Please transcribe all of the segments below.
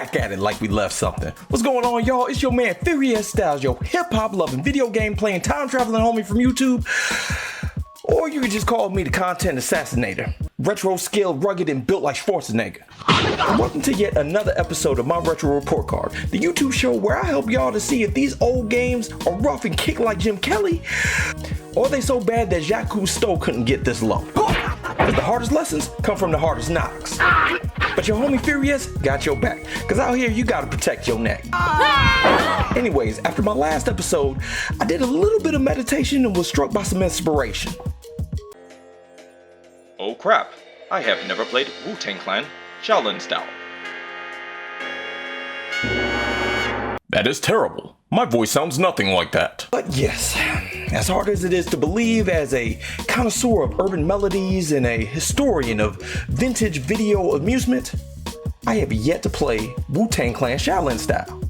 back at it like we left something. What's going on, y'all? It's your man Furious Styles, your hip-hop loving, video game playing, time traveling homie from YouTube. Or you could just call me the content assassinator. Retro skilled, rugged, and built like Schwarzenegger. And welcome to yet another episode of my Retro Report Card, the YouTube show where I help y'all to see if these old games are rough and kick like Jim Kelly, or they so bad that Jacques Cousteau couldn't get this low. Because the hardest lessons come from the hardest knocks. But your homie Furious got your back, because out here you gotta protect your neck. Anyways, after my last episode, I did a little bit of meditation and was struck by some inspiration. Oh crap, I have never played Wu-Tang Clan Shaolin Style. That is terrible. My voice sounds nothing like that. But yes, as hard as it is to believe, as a connoisseur of urban melodies and a historian of vintage video amusement, I have yet to play Wu-Tang Clan Shaolin Style.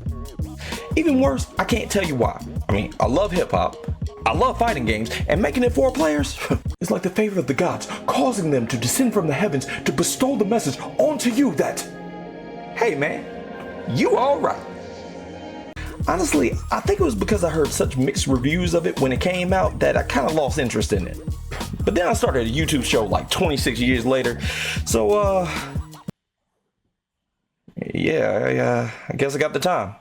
Even worse, I can't tell you why. I mean, I love hip hop, I love fighting games, and making it 4 players is like the favor of the gods, causing them to descend from the heavens to bestow the message onto you that, hey man, you alright. Honestly, I think it was because I heard such mixed reviews of it when it came out that I kind of lost interest in it. But then I started a YouTube show like 26 years later, so yeah, I guess I got the time.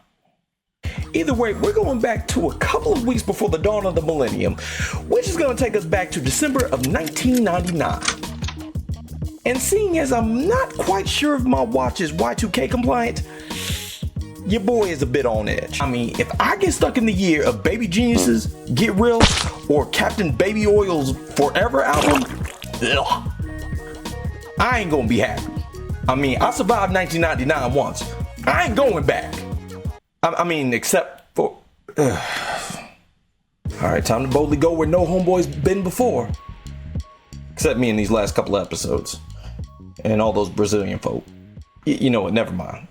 Either way, we're going back to a couple of weeks before the dawn of the millennium, which is going to take us back to December of 1999. And seeing as I'm not quite sure if my watch is Y2K compliant, your boy is a bit on edge. I mean, if I get stuck in the year of Baby Geniuses, Get Real, or Captain Baby Oil's Forever album, ugh, I ain't gonna be happy. I mean, I survived 1999 once. I ain't going back. I mean, except for... Alright, time to boldly go where no homeboy's been before. Except me in these last couple episodes. And all those Brazilian folk. You know what, never mind.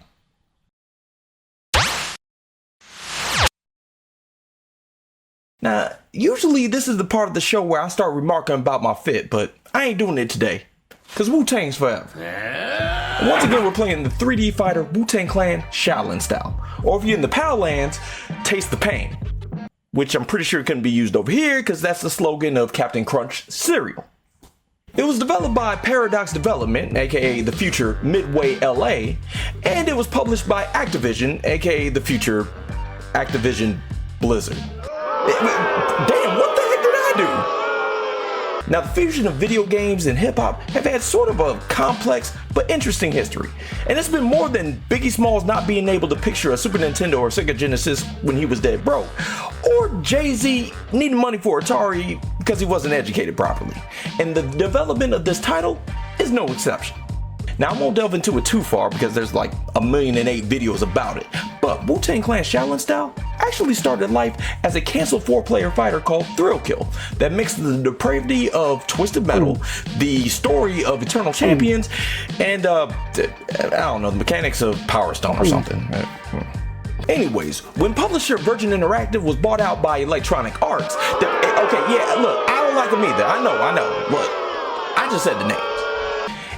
Now, usually this is the part of the show where I start remarking about my fit, but I ain't doing it today. Cause Wu-Tang's forever. And once again, we're playing the 3D fighter Wu-Tang Clan Shaolin Style. Or if you're in the PAL lands, Taste the Pain. Which I'm pretty sure couldn't be used over here because that's the slogan of Captain Crunch cereal. It was developed by Paradox Development, aka the future Midway LA, and it was published by Activision, aka the future Activision Blizzard. Damn, what the heck did I do? Now, the fusion of video games and hip-hop have had sort of a complex but interesting history. And it's been more than Biggie Smalls not being able to picture a Super Nintendo or Sega Genesis when he was dead broke, or Jay-Z needing money for Atari because he wasn't educated properly. And the development of this title is no exception. Now, I won't delve into it too far because there's like 1,000,008 videos about it, but Wu-Tang Clan Shaolin Style actually started life as a canceled 4-player fighter called Thrill Kill that mixed the depravity of Twisted Metal, the story of Eternal Champions, and I don't know, the mechanics of Power Stone or something. Anyways, when publisher Virgin Interactive was bought out by Electronic Arts, okay, yeah, look, I don't like them either. I know. Look, I just said the names.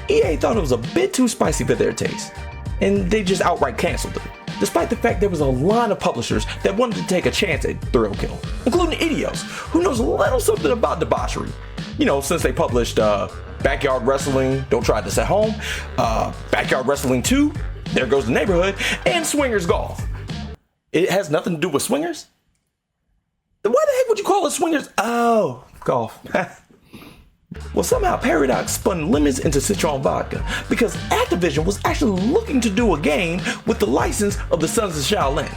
EA thought it was a bit too spicy for their taste, and they just outright canceled it, despite the fact there was a line of publishers that wanted to take a chance at Thrill Kill, including Idios, who knows a little something about debauchery. You know, since they published Backyard Wrestling, Don't Try This at Home, Backyard Wrestling 2, There Goes the Neighborhood, and Swingers Golf. It has nothing to do with swingers? Why the heck would you call it swingers? Oh, golf. Well, somehow Paradox spun lemons into citron vodka because Activision was actually looking to do a game with the license of the Sons of Shaolin.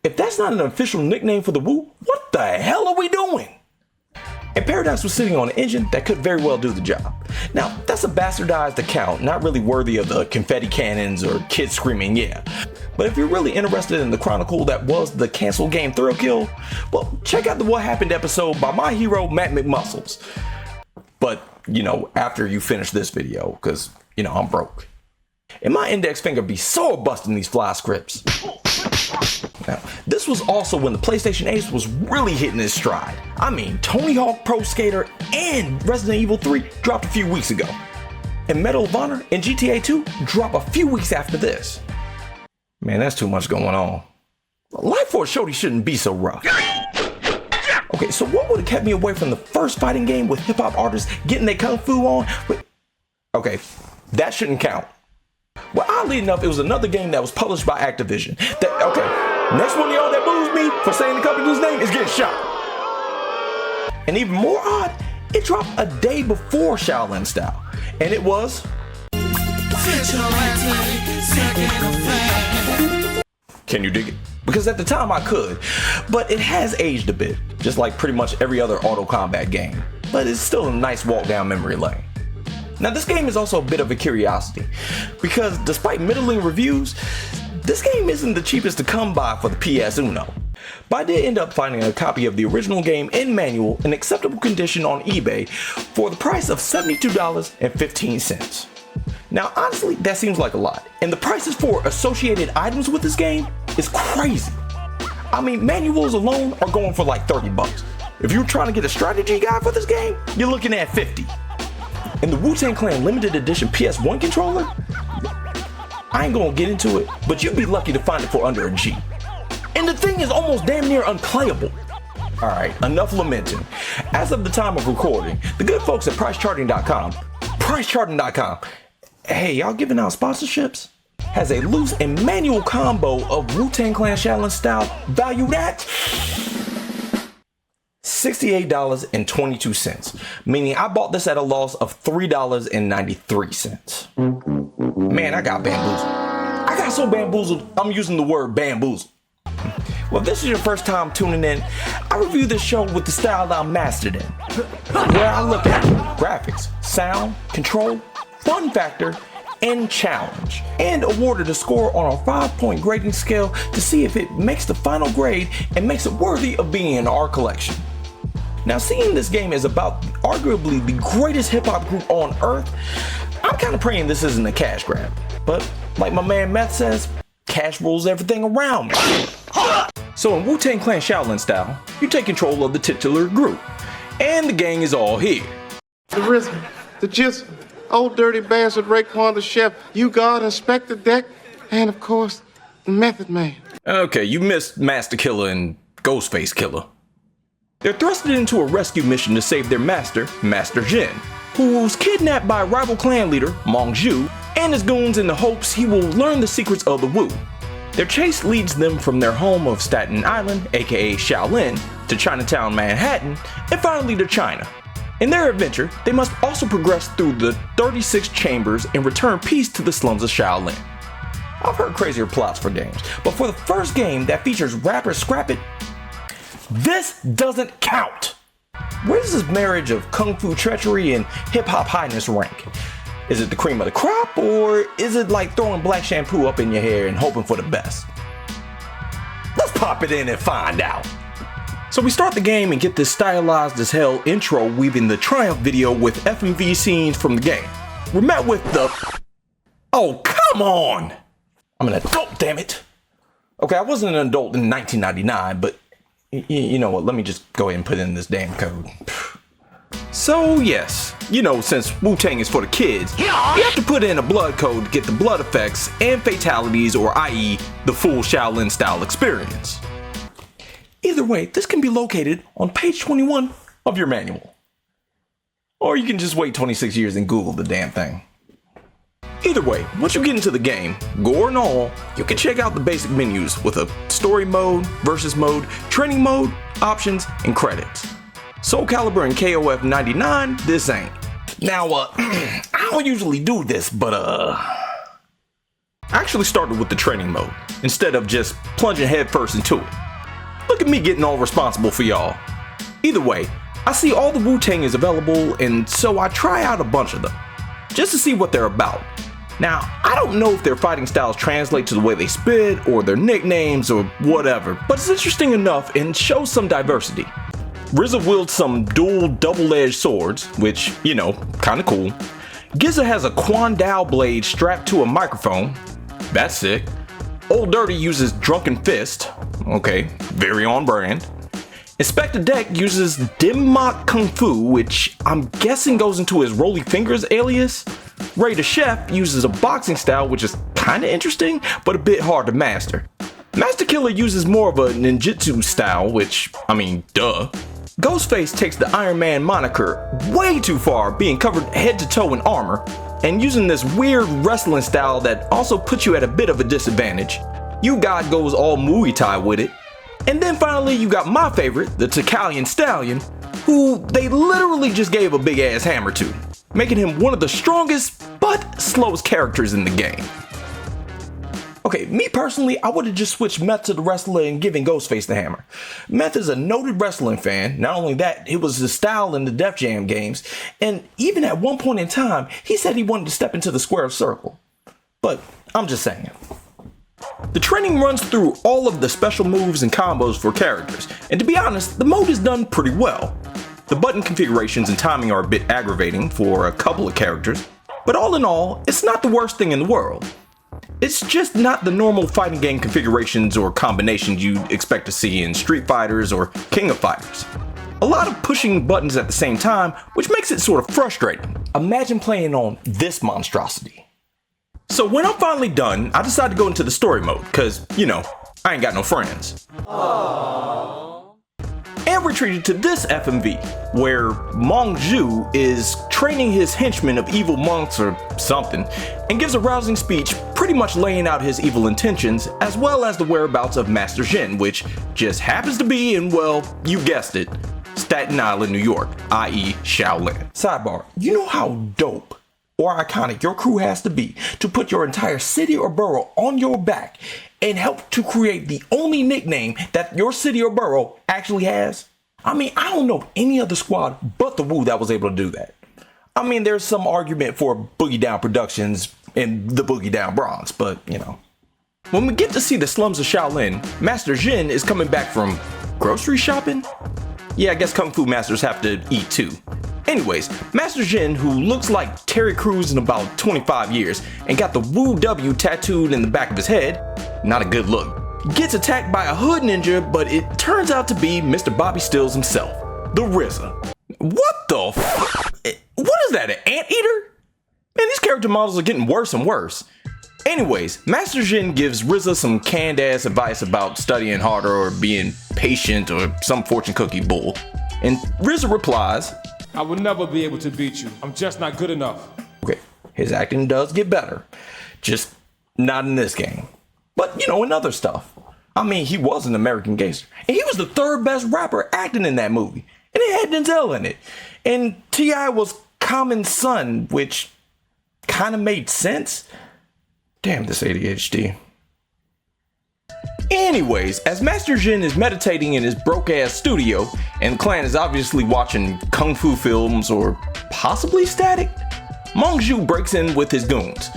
If that's not an official nickname for the Wu, what the hell are we doing? And Paradox was sitting on an engine that could very well do the job. Now, that's a bastardized account, not really worthy of the confetti cannons or kids screaming, yeah. But if you're really interested in the chronicle that was the canceled game Thrill Kill, well, check out the What Happened episode by my hero, Matt McMuscles. But, you know, after you finish this video, because, you know, I'm broke. And my index finger be sore busting these fly scripts. Now, this was also when the PlayStation Ace was really hitting its stride. I mean, Tony Hawk Pro Skater and Resident Evil 3 dropped a few weeks ago. And Medal of Honor and GTA 2 drop a few weeks after this. Man, that's too much going on. Life for a shorty shouldn't be so rough. Okay, so what would have kept me away from the first fighting game with hip-hop artists getting their kung fu on? Okay, that shouldn't count. Well, oddly enough, it was another game that was published by Activision. Next one of y'all that boos me for saying the company's name is getting shot. And even more odd, it dropped a day before Shaolin Style. And it was... Can you dig it? Because at the time I could, but it has aged a bit, just like pretty much every other auto combat game. But it's still a nice walk down memory lane. Now this game is also a bit of a curiosity, because despite middling reviews, this game isn't the cheapest to come by for the PS Uno. But I did end up finding a copy of the original game in manual in acceptable condition on eBay for the price of $72.15. Now honestly, that seems like a lot, and the prices for associated items with this game is crazy. I mean, manuals alone are going for like 30 bucks. If you're trying to get a strategy guide for this game, you're looking at 50. And the Wu-Tang Clan limited edition PS1 controller, I ain't gonna get into it, but you'd be lucky to find it for under a G. And the thing is almost damn near unplayable. Alright, enough lamenting. As of the time of recording, the good folks at pricecharting.com, hey, y'all giving out sponsorships? Has a loose and manual combo of Wu-Tang Clan Shaolin Style valued at $68.22, meaning I bought this at a loss of $3.93. Man, I got bamboozled. I got so bamboozled, I'm using the word bamboozled. Well, if this is your first time tuning in, I review this show with the style that I'm mastered in, where I look at graphics, sound, control, fun factor, and challenge, and awarded a score on a 5-point grading scale to see if it makes the final grade and makes it worthy of being in our collection. Now, seeing this game is about arguably the greatest hip-hop group on earth, I'm kind of praying this isn't a cash grab. But like my man Meth says, cash rules everything around me. So in Wu-Tang Clan Shaolin Style, you take control of the titular group, and the gang is all here. The Rhythm, the Jizzle, Old Dirty Bastard, Raekwon the Chef, You God, Inspector Deck, and of course, the Method Man. Okay, you missed Master Killer and Ghostface Killer. They're thrusted into a rescue mission to save their master, Master Jin, who was kidnapped by rival clan leader, Mong Zhu, and his goons in the hopes he will learn the secrets of the Wu. Their chase leads them from their home of Staten Island, aka Shaolin, to Chinatown, Manhattan, and finally to China. In their adventure, they must also progress through the 36 chambers and return peace to the slums of Shaolin. I've heard crazier plots for games, but for the first game that features rapper Scrap It, this doesn't count. Where does this marriage of kung fu treachery and hip-hop highness rank? Is it the cream of the crop, or is it like throwing black shampoo up in your hair and hoping for the best? Let's pop it in and find out. So we start the game and get this stylized as hell intro weaving the Triumph video with FMV scenes from the game. We're met with the... Oh, come on! I'm an adult, damn it! Okay, I wasn't an adult in 1999, but you know what, let me just go ahead and put in this damn code. So yes, you know, since Wu-Tang is for the kids, you have to put in a blood code to get the blood effects and fatalities, or i.e. the full Shaolin Style experience. Either way, this can be located on page 21 of your manual. Or you can just wait 26 years and Google the damn thing. Either way, once you get into the game, gore and all, you can check out the basic menus with a story mode, versus mode, training mode, options, and credits. Soul Calibur and KOF 99, this ain't. Now, I don't usually do this, but I actually started with the training mode, instead of just plunging headfirst into it. Look at me getting all responsible for y'all. Either way, I see all the Wu-Tang is available, and so I try out a bunch of them, just to see what they're about. Now, I don't know if their fighting styles translate to the way they spit, or their nicknames, or whatever, but it's interesting enough and shows some diversity. RZA wields some dual double-edged swords, which, you know, kinda cool. GZA has a Quan Dao blade strapped to a microphone. That's sick. Old Dirty uses Drunken Fist. Okay, very on brand. Inspector Deck uses Dim Mak Kung Fu, which I'm guessing goes into his Rolly Fingers alias. Ray the Chef uses a boxing style, which is kinda interesting, but a bit hard to master. Master Killer uses more of a ninjutsu style, which, I mean, duh. Ghostface takes the Iron Man moniker way too far, being covered head to toe in armor, and using this weird wrestling style that also puts you at a bit of a disadvantage. U-God goes all Muay Thai with it. And then finally you got my favorite, the Shaolin Stallion, who they literally just gave a big ass hammer to, making him one of the strongest but slowest characters in the game. Okay, me personally, I would have just switched Meth to the wrestler and given Ghostface the hammer. Meth is a noted wrestling fan. Not only that, it was his style in the Def Jam games, and even at one point in time, he said he wanted to step into the square circle. But I'm just saying. The training runs through all of the special moves and combos for characters, and to be honest, the mode is done pretty well. The button configurations and timing are a bit aggravating for a couple of characters, but all in all, it's not the worst thing in the world. It's just not the normal fighting game configurations or combinations you'd expect to see in Street Fighters or King of Fighters. A lot of pushing buttons at the same time, which makes it sort of frustrating. Imagine playing on this monstrosity. So when I'm finally done, I decide to go into the story mode, cause, you know, I ain't got no friends. Aww. And we're treated to this FMV, where Mong Zhu is training his henchmen of evil monks or something, and gives a rousing speech pretty much laying out his evil intentions, as well as the whereabouts of Master Jin, which just happens to be in, well, you guessed it, Staten Island, New York, i.e. Shaolin. Sidebar, you know how dope or iconic your crew has to be to put your entire city or borough on your back and help to create the only nickname that your city or borough actually has? I mean, I don't know any other squad but the Wu that was able to do that. I mean, there's some argument for Boogie Down Productions and the Boogie Down Bronx, but you know. When we get to see the slums of Shaolin, Master Jin is coming back from grocery shopping? Yeah, I guess Kung Fu masters have to eat too. Anyways, Master Jin, who looks like Terry Crews in about 25 years and got the Wu W tattooed in the back of his head, not a good look, gets attacked by a hood ninja, but it turns out to be Mr. Bobby Stills himself, the RZA. What the what is that, an anteater? Man, these character models are getting worse and worse. Anyways, Master Jin gives RZA some canned ass advice about studying harder or being patient or some fortune cookie bull. And RZA replies, I will never be able to beat you. I'm just not good enough. Okay, his acting does get better, just not in this game. But, you know, in other stuff. I mean, he was an American gangster, and he was the third best rapper acting in that movie. And it had Denzel in it. And T.I. was Common's son, which kind of made sense. Damn this ADHD. Anyways, as Master Jin is meditating in his broke-ass studio, and the clan is obviously watching kung fu films or possibly Static, Mong Zhu breaks in with his goons.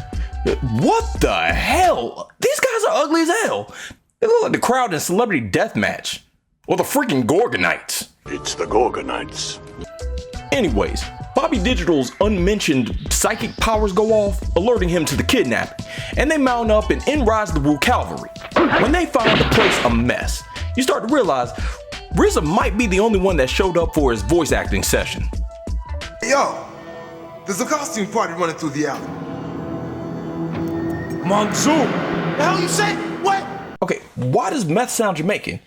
What the hell? These guys are ugly as hell. They look like the crowd in Celebrity Deathmatch. Or the freaking Gorgonites. It's the Gorgonites. Anyways, Bobby Digital's unmentioned psychic powers go off, alerting him to the kidnapping, and they mount up and in rides the Wu Cavalry. When they find the place a mess, you start to realize RZA might be the only one that showed up for his voice acting session. Yo, there's a costume party running through the alley. Mong Zhu! The hell you say? What? Okay, why does Meth sound Jamaican?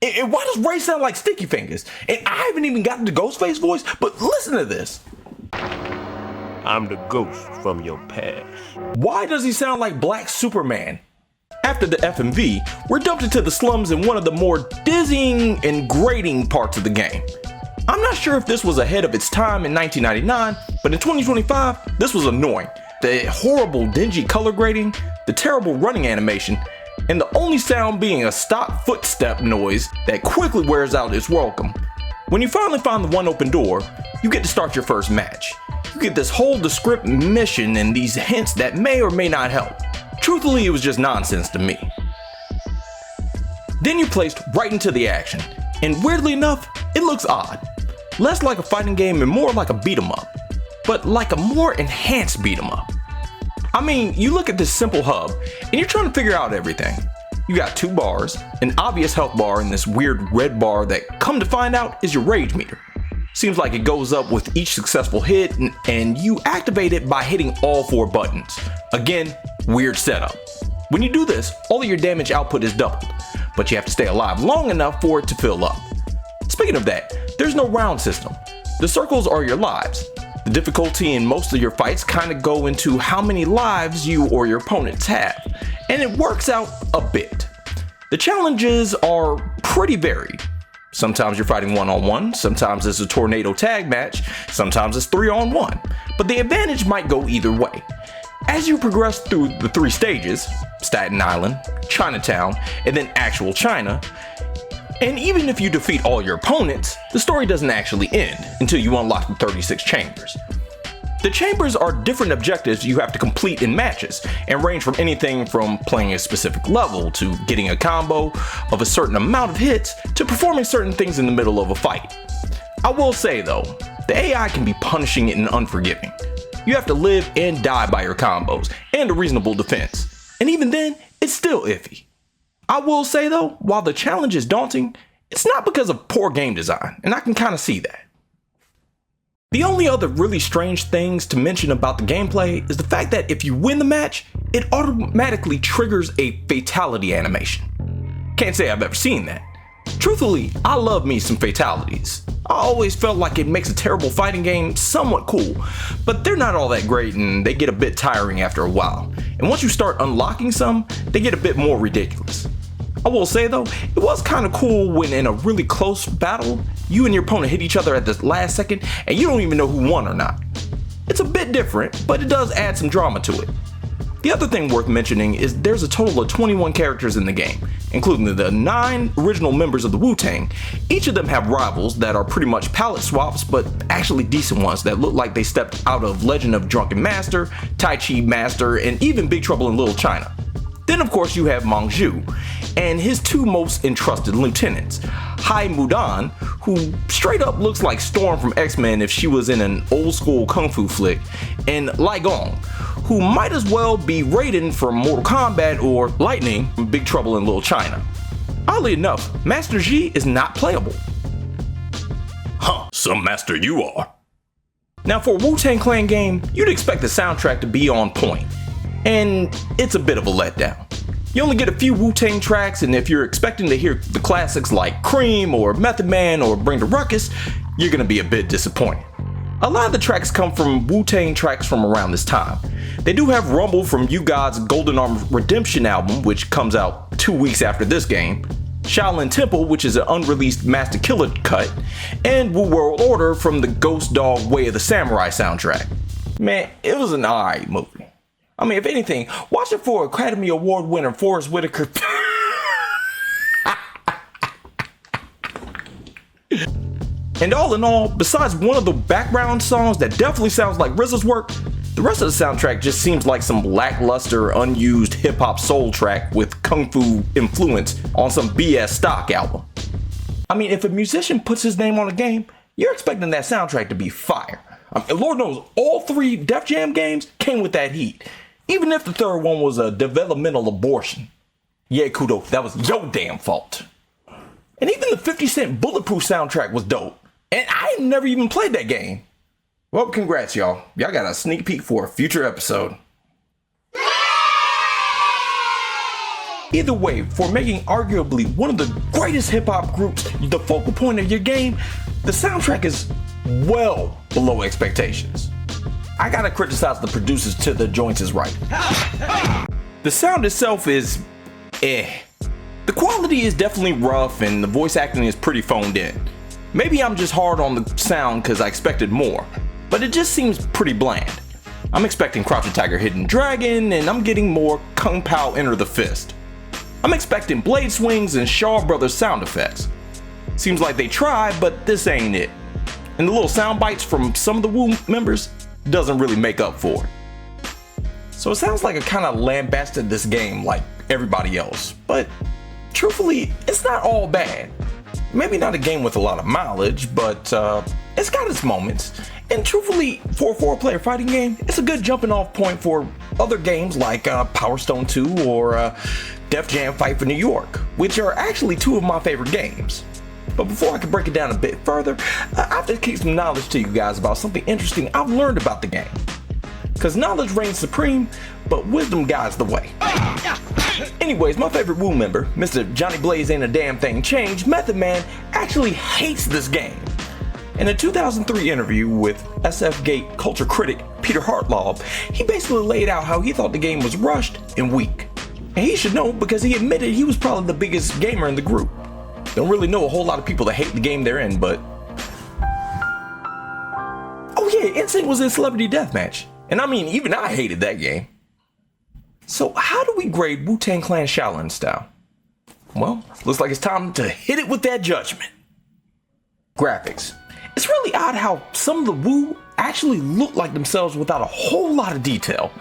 And why does Ray sound like Sticky Fingers? And I haven't even gotten the Ghostface voice, but listen to this. I'm the ghost from your past. Why does he sound like Black Superman? After the FMV, we're dumped into the slums in one of the more dizzying and grating parts of the game. I'm not sure if this was ahead of its time in 1999, but in 2025, this was annoying. The horrible dingy color grading, the terrible running animation, and the only sound being a stock footstep noise that quickly wears out its welcome. When you finally find the one open door, you get to start your first match. You get this whole descript mission and these hints that may or may not help. Truthfully, it was just nonsense to me. Then you're placed right into the action, and weirdly enough, it looks odd. Less like a fighting game and more like a beat 'em up, but like a more enhanced beat 'em up. I mean, you look at this simple hub, and you're trying to figure out everything. You got 2 bars, an obvious health bar and this weird red bar that, come to find out, is your rage meter. Seems like it goes up with each successful hit, and you activate it by hitting all 4 buttons. Again, Weird setup. When you do this, all of your damage output is doubled, but you have to stay alive long enough for it to fill up. Speaking of that, there's no round system. The circles are your lives. The difficulty in most of your fights kind of go into how many lives you or your opponents have, and it works out a bit. The challenges are pretty varied. Sometimes you're fighting one-on-one, sometimes it's a tornado tag match, sometimes it's 3-on-1, but the advantage might go either way. As you progress through the 3 stages, Staten Island, Chinatown, and then actual China, and even if you defeat all your opponents, the story doesn't actually end until you unlock the 36 chambers. The chambers are different objectives you have to complete in matches and range from anything from playing a specific level to getting a combo of a certain amount of hits to performing certain things in the middle of a fight. I will say though, the AI can be punishing and unforgiving. You have to live and die by your combos and a reasonable defense, and even then, it's still iffy. I will say though, while the challenge is daunting, it's not because of poor game design, and I can kind of see that. The only other really strange things to mention about the gameplay is the fact that if you win the match, it automatically triggers a fatality animation. Can't say I've ever seen that. Truthfully, I love me some fatalities. I always felt like it makes a terrible fighting game somewhat cool, but they're not all that great and they get a bit tiring after a while. And once you start unlocking some, they get a bit more ridiculous. I will say though, it was kind of cool when in a really close battle, you and your opponent hit each other at the last second and you don't even know who won or not. It's a bit different, but it does add some drama to it. The other thing worth mentioning is there's a total of 21 characters in the game, including the 9 original members of the Wu-Tang. Each of them have rivals that are pretty much palette swaps, but actually decent ones that look like they stepped out of Legend of Drunken Master, Tai Chi Master, and even Big Trouble in Little China. Then of course you have Meng Zhu and his 2 most entrusted lieutenants, Hai Mudan, who straight up looks like Storm from X-Men if she was in an old school kung fu flick, and Lai Gong, who might as well be Raiden from Mortal Kombat or Lightning from Big Trouble in Little China. Oddly enough, Master Yi is not playable. Huh, some master you are. Now for a Wu-Tang Clan game, you'd expect the soundtrack to be on point, and it's a bit of a letdown. You only get a few Wu-Tang tracks, and if you're expecting to hear the classics like Cream or Method Man or Bring the Ruckus, you're gonna be a bit disappointed. A lot of the tracks come from Wu-Tang tracks from around this time. They do have Rumble from U-God's Golden Arm Redemption album, which comes out 2 weeks after this game, Shaolin Temple, which is an unreleased Master Killer cut, and Wu World Order from the Ghost Dog Way of the Samurai soundtrack. Man, it was an alright movie. I mean, if anything, watch it for Academy Award winner Forrest Whitaker. And all in all, besides one of the background songs that definitely sounds like RZA's work, the rest of the soundtrack just seems like some lackluster, unused hip-hop soul track with kung fu influence on some BS stock album. I mean, if a musician puts his name on a game, you're expecting that soundtrack to be fire. I mean, Lord knows, all 3 Def Jam games came with that heat, even if the third one was a developmental abortion. Yeah, Kudo, that was your damn fault. And even the 50 Cent Bulletproof soundtrack was dope. And I never even played that game. Well, congrats, y'all. Y'all got a sneak peek for a future episode. Either way, for making arguably one of the greatest hip-hop groups the focal point of your game, the soundtrack is well below expectations. I gotta criticize the producers till the joints is right. The sound itself is eh. The quality is definitely rough and the voice acting is pretty phoned in. Maybe I'm just hard on the sound because I expected more, but it just seems pretty bland. I'm expecting Crouching Tiger, Hidden Dragon, and I'm getting more Kung Pao Enter the Fist. I'm expecting blade swings and Shaw Brothers sound effects. Seems like they tried, but this ain't it. And the little sound bites from some of the Wu members doesn't really make up for it. So it sounds like I kind of lambasted this game like everybody else, but truthfully, it's not all bad. Maybe not a game with a lot of mileage, but it's got its moments. And truthfully, for a 4-player fighting game, it's a good jumping off point for other games like Power Stone 2 or Def Jam Fight for New York, which are actually 2 of my favorite games. But before I can break it down a bit further, I have to keep some knowledge to you guys about something interesting I've learned about the game. Cause knowledge reigns supreme, but wisdom guides the way. Anyways, my favorite Wu member, Mr. Johnny Blaze Ain't a Damn Thing Changed, Method Man, actually hates this game. In a 2003 interview with SF Gate culture critic Peter Hartlaub, he basically laid out how he thought the game was rushed and weak. And he should know because he admitted he was probably the biggest gamer in the group. Don't really know a whole lot of people that hate the game they're in, but... Oh yeah, NSYNC was in Celebrity Deathmatch. And I mean, even I hated that game. So how do we grade Wu-Tang Clan Shaolin Style? Well, looks like it's time to hit it with that judgment. Graphics. It's really odd how some of the Wu actually look like themselves without a whole lot of detail.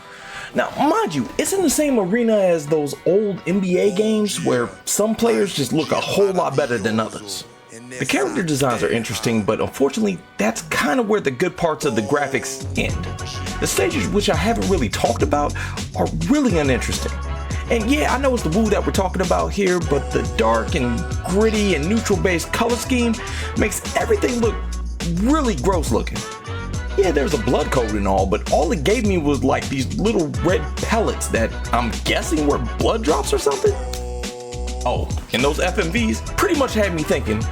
Now, mind you, it's in the same arena as those old NBA games where some players just look a whole lot better than others. The character designs are interesting, but unfortunately, that's kind of where the good parts of the graphics end. The stages, which I haven't really talked about, are really uninteresting. And yeah, I know it's the Wu that we're talking about here, but the dark and gritty and neutral-based color scheme makes everything look really gross looking. Yeah, there's a blood code and all, but all it gave me was like these little red pellets that I'm guessing were blood drops or something? Oh, and those FMVs pretty much had me thinking,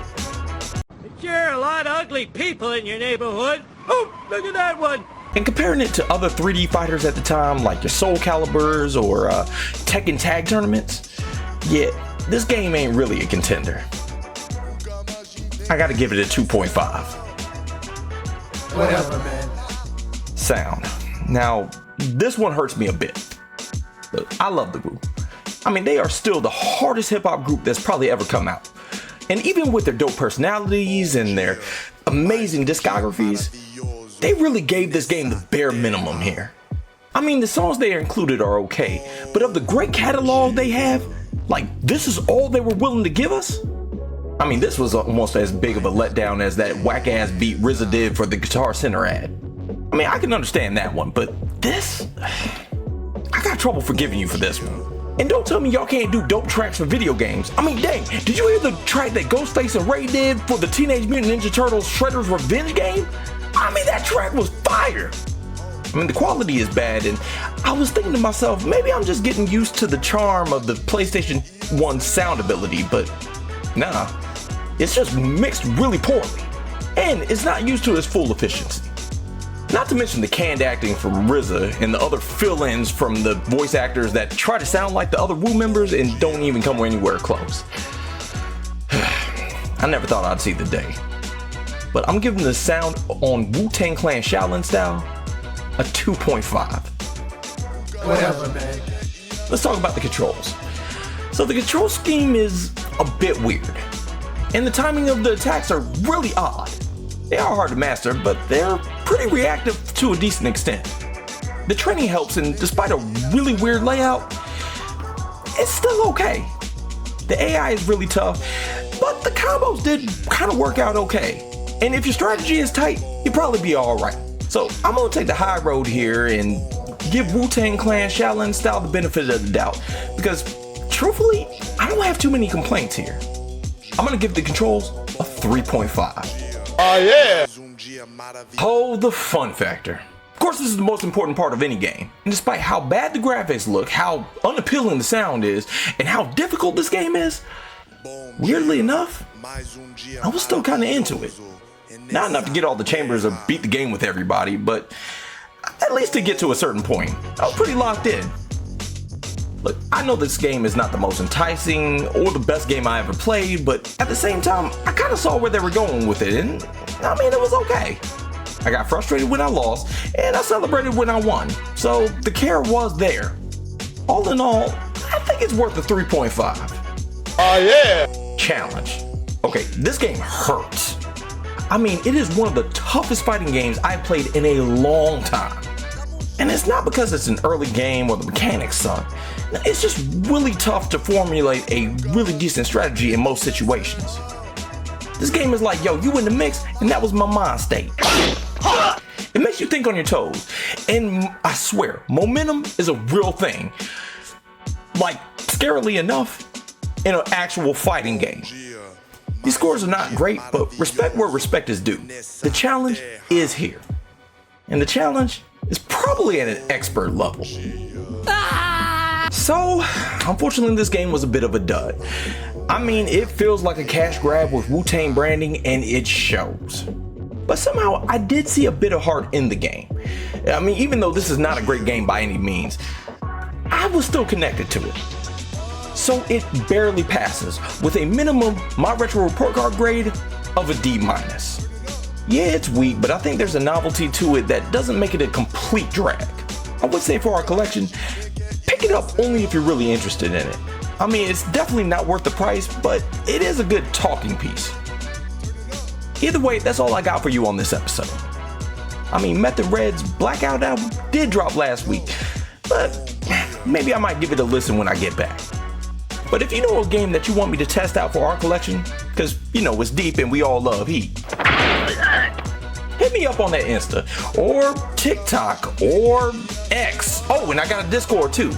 Sure, a lot of ugly people in your neighborhood. Oh, look at that one. and comparing it to other 3D fighters at the time, like your Soul Caliburs or Tekken Tag tournaments, yeah, this game ain't really a contender. I gotta give it a 2.5. Whatever, man. Sound. Now, this one hurts me a bit. Look, I love the Wu. I mean, they are still the hardest hip-hop group that's probably ever come out. And even with their dope personalities and their amazing discographies, they really gave this game the bare minimum here. I mean, the songs they included are okay, but of the great catalog they have, like, this is all they were willing to give us? I mean, this was almost as big of a letdown as that whack-ass beat RZA did for the Guitar Center ad. I mean, I can understand that one, but this? I got trouble forgiving you for this one. And don't tell me y'all can't do dope tracks for video games. I mean, dang, did you hear the track that Ghostface and Ray did for the Teenage Mutant Ninja Turtles Shredder's Revenge game? I mean, that track was fire. I mean, the quality is bad, and I was thinking to myself, maybe I'm just getting used to the charm of the PlayStation 1 sound ability, but nah, it's just mixed really poorly, and it's not used to its full efficiency. Not to mention the canned acting from RZA and the other fill-ins from the voice actors that try to sound like the other Wu members and don't even come anywhere close. I never thought I'd see the day. But I'm giving the sound on Wu-Tang Clan Shaolin Style a 2.5. Whatever, man. Let's talk about the controls. So the control scheme is a bit weird, and the timing of the attacks are really odd. They are hard to master, but they're pretty reactive to a decent extent. The training helps, and despite a really weird layout, it's still okay. The AI is really tough, but the combos did kind of work out okay. And if your strategy is tight, you'll probably be alright. So I'm gonna take the high road here and give Wu-Tang Clan Shaolin Style the benefit of the doubt, because truthfully, I don't have too many complaints here. I'm gonna give the controls a 3.5. Oh, yeah. Oh, the fun factor. Of course, this is the most important part of any game. And despite how bad the graphics look, how unappealing the sound is, and how difficult this game is, weirdly enough, I was still kind of into it. Not enough to get all the chambers or beat the game with everybody, but at least to get to a certain point. I was pretty locked in. Look, I know this game is not the most enticing or the best game I ever played, but at the same time, I kind of saw where they were going with it, and I mean, it was okay. I got frustrated when I lost, and I celebrated when I won, so the care was there. All in all, I think it's worth a 3.5. Oh, yeah. Challenge. Okay, this game hurts. I mean, it is one of the toughest fighting games I've played in a long time. And it's not because it's an early game or the mechanics suck. It's just really tough to formulate a really decent strategy in most situations. This game is like, yo, you in the mix, and that was my mind state. It makes you think on your toes. And I swear, momentum is a real thing. Like, scarily enough, in an actual fighting game. These scores are not great, but respect where respect is due. The challenge is here. And the challenge is probably at an expert level. So, unfortunately, this game was a bit of a dud. I mean, it feels like a cash grab with Wu-Tang branding, and it shows. But somehow, I did see a bit of heart in the game. I mean, even though this is not a great game by any means, I was still connected to it. So it barely passes, with a minimum My Retro Report Card grade of a D-. Yeah, it's weak, but I think there's a novelty to it that doesn't make it a complete drag. I would say for our collection, pick it up only if you're really interested in it. I mean, it's definitely not worth the price, but it is a good talking piece. Either way, that's all I got for you on this episode. I mean, Method Red's Blackout album did drop last week, but maybe I might give it a listen when I get back. But if you know a game that you want me to test out for our collection, because you know it's deep and we all love heat, hit me up on that Insta, or TikTok, or X. Oh, and I got a Discord too.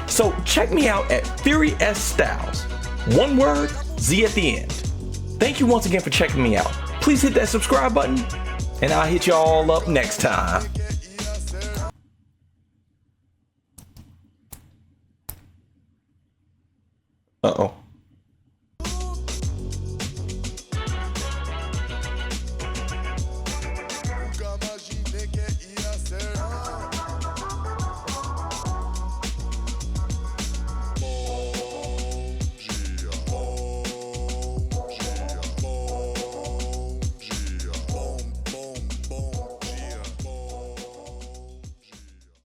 So check me out at Theory S Styles. One word, Z at the end. Thank you once again for checking me out. Please hit that subscribe button, and I'll hit y'all up next time. Uh-oh.